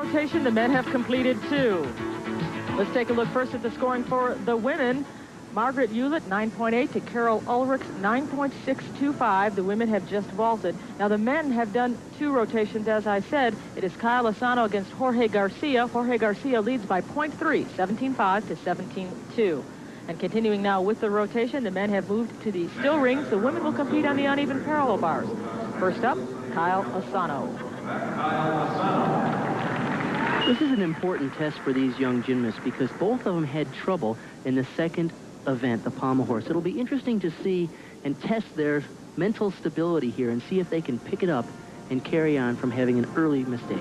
rotation. The men have completed 2. Let's take a look first at the scoring for the women. Margaret Hewlett, 9.8 to Carol Ulrich, 9.625. The women have just vaulted. Now, the men have done 2 rotations, as I said. It is Kyle Asano against Jorge Garcia. Jorge Garcia leads by 0.3, 17.5 to 17.2. And continuing now with the rotation, the men have moved to the still rings. The women will compete on the uneven parallel bars. First up, Kyle Asano. This is an important test for these young gymnasts because both of them had trouble in the second event, the pommel horse. It'll be interesting to see and test their mental stability here and see if they can pick it up and carry on from having an early mistake.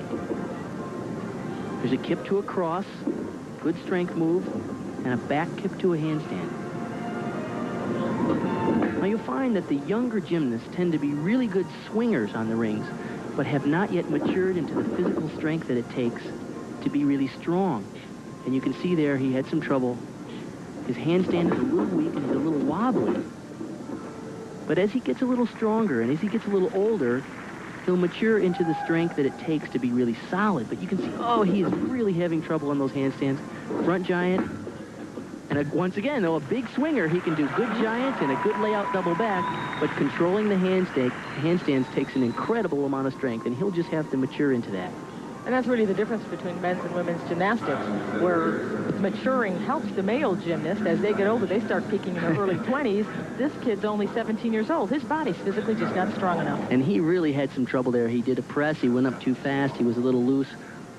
There's a kip to a cross, good strength move, and a back kip to a handstand. Now you'll find that the younger gymnasts tend to be really good swingers on the rings, but have not yet matured into the physical strength that it takes to be really strong. And you can see there he had some trouble. His handstand is a little weak and he's a little wobbly. But as he gets a little stronger and as he gets a little older, he'll mature into the strength that it takes to be really solid. But you can see, oh, he is really having trouble on those handstands. Front giant. And once again, though, a big swinger, he can do good giants and a good layout double back, but controlling the handstands takes an incredible amount of strength, and he'll just have to mature into that. And that's really the difference between men's and women's gymnastics, where maturing helps the male gymnast. As they get older, they start peaking in their early 20s. This kid's only 17 years old. His body's physically just not strong enough. And he really had some trouble there. He did a press. He went up too fast. He was a little loose,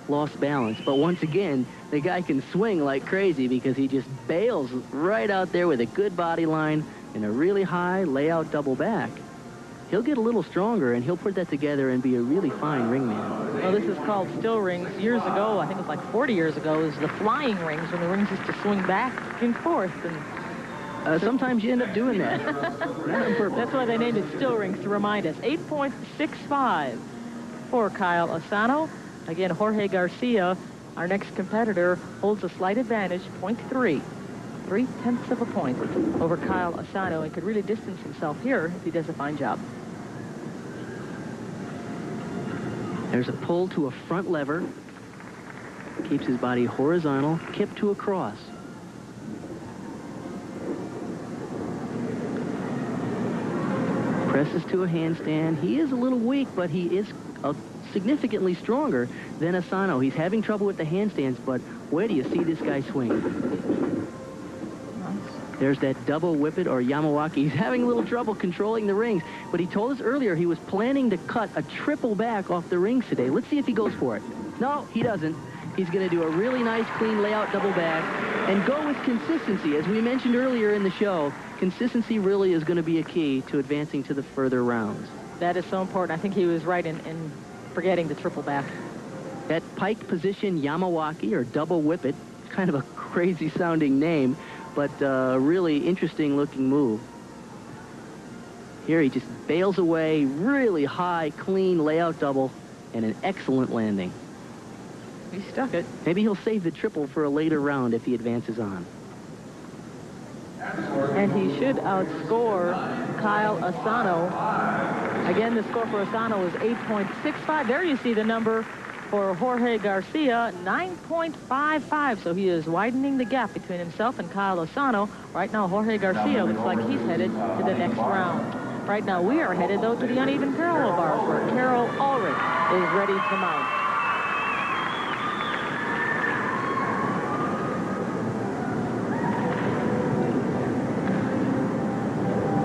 lost balance. But once again, the guy can swing like crazy because he just bails right out there with a good body line and a really high layout double back. He'll get a little stronger, and he'll put that together and be a really fine ringman. Well, this is called still rings. Years ago, I think it was like 40 years ago, it was the flying rings, when the rings used to swing back and forth. And sometimes you end up doing that. Not on purpose. That's why they named it still rings, to remind us. 8.65 for Kyle Asano. Again, Jorge Garcia, our next competitor, holds a slight advantage, 0.3. 0.3 of a point over Kyle Asano, and could really distance himself here if he does a fine job. There's a pull to a front lever. Keeps his body horizontal. Kip to a cross. Presses to a handstand. He is a little weak, but he is significantly stronger than Asano. He's having trouble with the handstands, but where do you see this guy swing? There's that double whippet or Yamawaki. He's having a little trouble controlling the rings, but he told us earlier he was planning to cut a triple back off the rings today. Let's see if he goes for it. No, he doesn't. He's going to do a really nice, clean layout double back and go with consistency. As we mentioned earlier in the show, consistency really is going to be a key to advancing to the further rounds. That is so important. I think he was right in forgetting the triple back. That pike position Yamawaki or double whippet, kind of a crazy sounding name, but really interesting looking move. Here he just bails away, really high, clean layout double, and an excellent landing. He stuck it. Maybe he'll save the triple for a later round if he advances on. And he should outscore Kyle Asano. Again, the score for Asano is 8.65. There you see the number for Jorge Garcia, 9.55. So he is widening the gap between himself and Kyle Asano. Right now, Jorge Garcia looks like he's headed to the next round. Right now, we are headed, though, to the uneven parallel bars, where Carol Ulrich is ready to mount.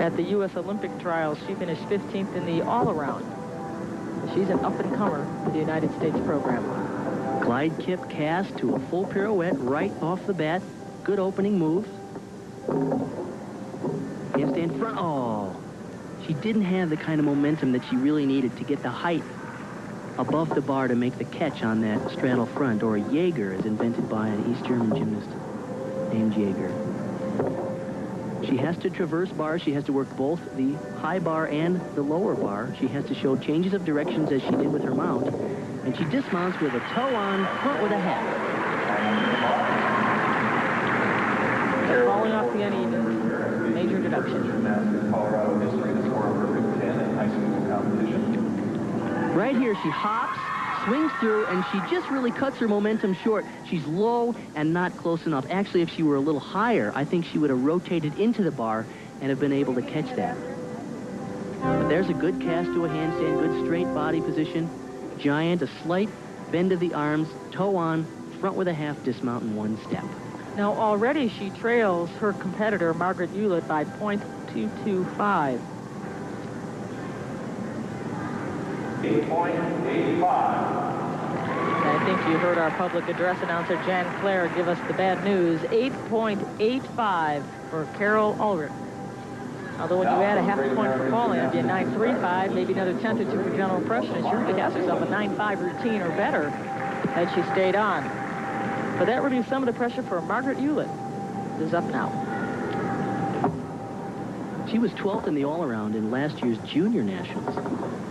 At the U.S. Olympic trials, she finished 15th in the all-around. She's an up-and-comer for the United States program. Glide kip cast to a full pirouette right off the bat. Good opening moves. Handstand front. Oh, she didn't have the kind of momentum that she really needed to get the height above the bar to make the catch on that straddle front, or a Jaeger, as invented by an East German gymnast named Jaeger. She has to traverse bars. She has to work both the high bar and the lower bar. She has to show changes of directions as she did with her mount. And she dismounts with a toe on, front with a hat. Falling off the uneven, major deduction. Right here, she hops, swings through, and she just really cuts her momentum short. She's low and not close enough. Actually, if she were a little higher, I think she would have rotated into the bar and have been able to catch that. But there's a good cast to a handstand, good straight body position. Giant, a slight bend of the arms, toe on, front with a half dismount and one step. Now, already she trails her competitor, Margaret Hewlett, by .225. 8.85. I think you heard our public address announcer, Jan Clare, give us the bad news. 8.85 for Carol Ulrich. Although when you add a half a point for falling, it'd be a 9.35, maybe another tenth or two for general impression, and she really has herself a 9.5 routine or better had she stayed on. But that relieves some of the pressure for Margaret Hewlett, who's up now. She was 12th in the all-around in last year's Junior Nationals.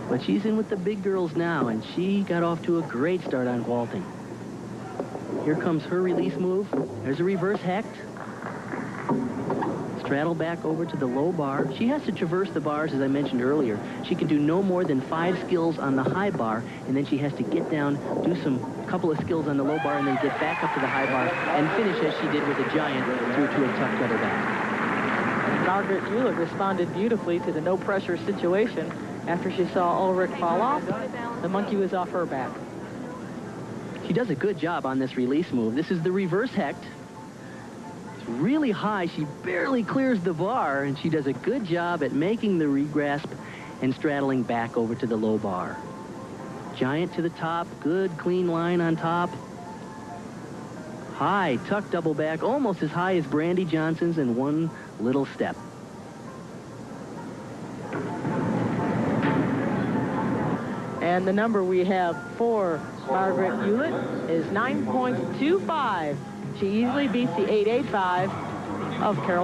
But she's in with the big girls now, and she got off to a great start on vaulting. Here comes her release move. There's a reverse hecht. Straddle back over to the low bar. She has to traverse the bars, as I mentioned earlier. She can do no more than 5 skills on the high bar, and then she has to get down, do couple of skills on the low bar, and then get back up to the high bar and finish as she did with the Giant through to a tuck double back. Margaret Hewlett responded beautifully to the no-pressure situation. After she saw Ulrich fall off, the monkey was off her back. She does a good job on this release move. This is the reverse hecht. It's really high. She barely clears the bar, and she does a good job at making the regrasp and straddling back over to the low bar. Giant to the top. Good, clean line on top. High tuck double back, almost as high as Brandy Johnson's, and one little step. And the number we have for Margaret Hewlett is 9.25. She easily beats the 8.85 of Carol